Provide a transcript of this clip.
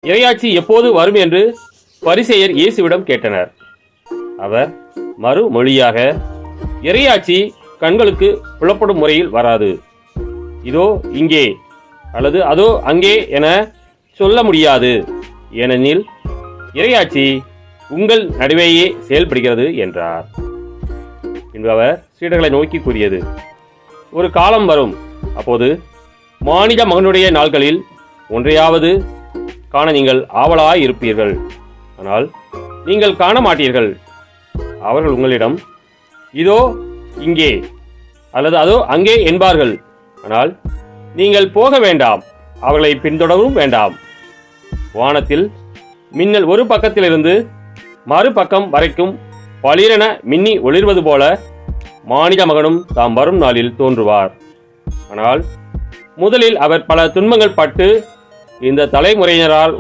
இறையாட்சி எப்போது வரும் என்று பரிசேயர் இயேசுவிடம் கேட்டனர். அவர் மறுமொழியாக, இறையாட்சி கண்களுக்கு புலப்படும் முறையில் வராது. இதோ இங்கே அல்லது அதோ அங்கே என சொல்ல முடியாது. ஏனெனில் இறையாட்சி உங்கள் நடுவேயே செயல்படுகிறது என்றார். பின்பு அவர் சீடர்களை நோக்கி கூறியது, ஒரு காலம் வரும், அப்போது மானிட மகனுடைய நாள்களில் ஒன்றையாவது காண நீங்கள் ஆவலாய் இருப்பீர்கள். ஆனால் நீங்கள் காண மாட்டீர்கள். அவர்கள் உங்களிடம் இதோ இங்கே அல்லது அதோ அங்கே என்பார்கள். ஆனால் நீங்கள் போக வேண்டாம், அவர்களை பின்தொடரவும் வேண்டாம். வானத்தில் மின்னல் ஒரு பக்கத்திலிருந்து மறுபக்கம் வரைக்கும் பளிரென மின்னி ஒளிர்வது போல மானிட மகனும் தாம் வரும் நாளில் தோன்றுவார். ஆனால் முதலில் அவர் பல துன்பங்கள் பட்டு இந்த தலைமுறையினரால்